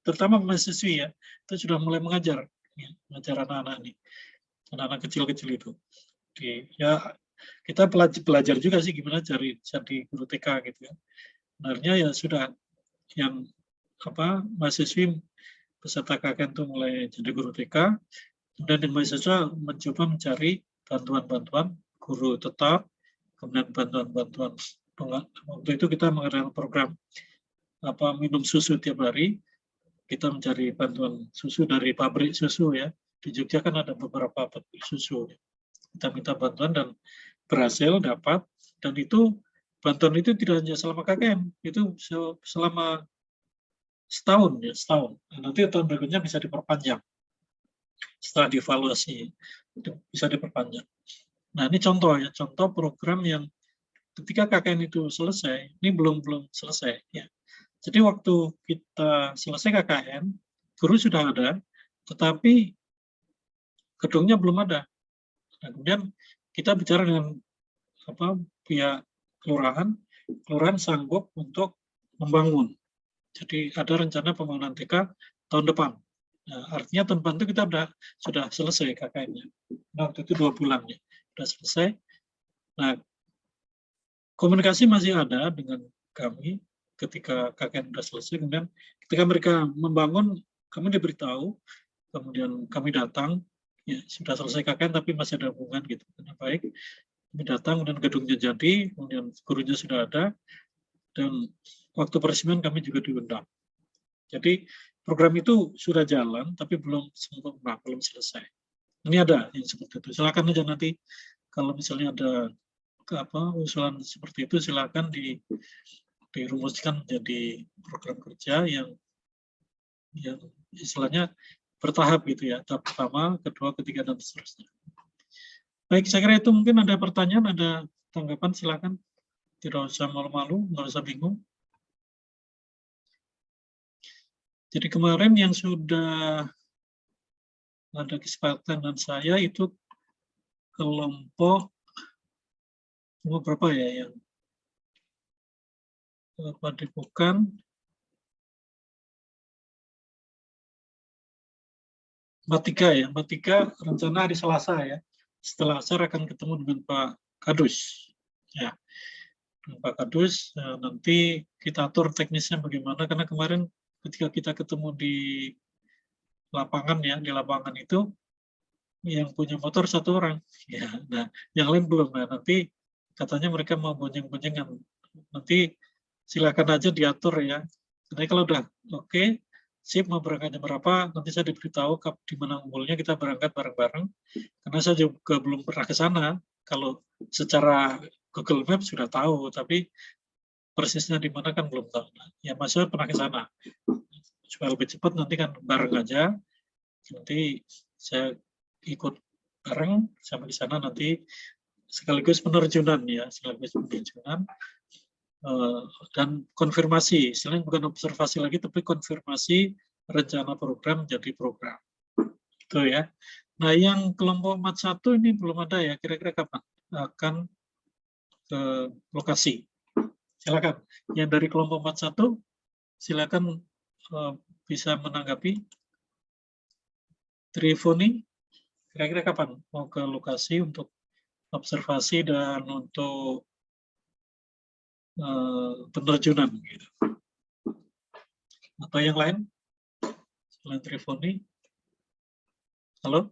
terutama mahasiswi ya, itu sudah mulai mengajar, ya, mengajar anak-anak ini, anak-anak kecil-kecil itu. Ya, kita belajar juga sih gimana jadi guru TK gitu ya. Sebenarnya ya sudah yang mahasiswi peserta KKN itu mulai jadi guru TK, kemudian yang mahasiswa mencoba mencari bantuan-bantuan guru tetap, kemudian bantuan-bantuan. Waktu itu kita mengadakan program minum susu tiap hari. Kita mencari bantuan susu dari pabrik susu ya. Di Jogja kan ada beberapa pabrik susu. Kita minta bantuan dan berhasil dapat, dan itu bantuan itu tidak hanya selama KKN, itu selama setahun ya, setahun. Dan nanti tahun berikutnya bisa diperpanjang. Setelah dievaluasi itu bisa diperpanjang. Nah, ini contoh ya, contoh program yang ketika KKN itu selesai, ini belum selesai ya. Jadi waktu kita selesai KKN, guru sudah ada, tetapi gedungnya belum ada. Nah, kemudian kita bicara dengan pihak kelurahan sanggup untuk membangun. Jadi ada rencana pembangunan TK tahun depan. Nah, artinya tahun depan itu kita sudah selesai KKN-nya. Nah, waktu itu 2 bulan ya, sudah selesai. Nah, komunikasi masih ada dengan kami ketika KKN sudah selesai. Kemudian ketika mereka membangun, kami diberitahu, kemudian kami datang, ya sudah selesai KKN tapi masih ada hubungan gitu. Nah, baik, kami datang, kemudian gedungnya jadi, kemudian gurunya sudah ada, dan waktu peresmian kami juga diundang. Jadi program itu sudah jalan, tapi belum sempurna, belum selesai. Ini ada yang seperti itu. Silakan aja nanti kalau misalnya ada usulan seperti itu, silakan dirumuskan menjadi program kerja yang istilahnya bertahap gitu ya. Tahap pertama, kedua, ketiga, dan seterusnya. Baik, saya kira itu mungkin ada pertanyaan, ada tanggapan, silakan. Tidak usah malu-malu, nggak usah bingung. Jadi kemarin yang sudah ada kesepakatan dengan saya itu kelompok berapa ya yang Padepokan 43 ya, 43 rencana hari Selasa ya. Setelah asar akan ketemu dengan Pak Kadus. Ya, dengan Pak Kadus, nanti kita atur teknisnya bagaimana, karena kemarin ketika kita ketemu di lapangan ya, di lapangan itu yang punya motor 1 orang. Ya, nah, yang lain belum. Nah, nanti katanya mereka mau bonjeng-bonjengan. Nanti silakan aja diatur ya. Jadi kalau udah oke, sip mau berangkatnya berapa, nanti saya diberitahu di mana ngumpulnya, kita berangkat bareng-bareng. Karena saya juga belum pernah ke sana. Kalau secara Google Maps sudah tahu, tapi persisnya di mana kan belum tahu. Nah, ya Mas Yul pernah ke sana. Supaya lebih cepat nanti kan bareng aja. Nanti saya ikut bareng sampai di sana, nanti sekaligus penerjunan ya, sekaligus penerjunan. Dan konfirmasi, istilahnya bukan observasi lagi, tapi konfirmasi rencana program jadi program. Itu ya. Nah, yang kelompok 41 ini belum ada ya, kira-kira kapan akan ke lokasi? Silakan. Yang dari kelompok 41, silakan bisa menanggapi. Trifoni, kira-kira kapan mau ke lokasi untuk observasi dan untuk penerjunan gitu. Atau yang lain selain Trifoni? Halo?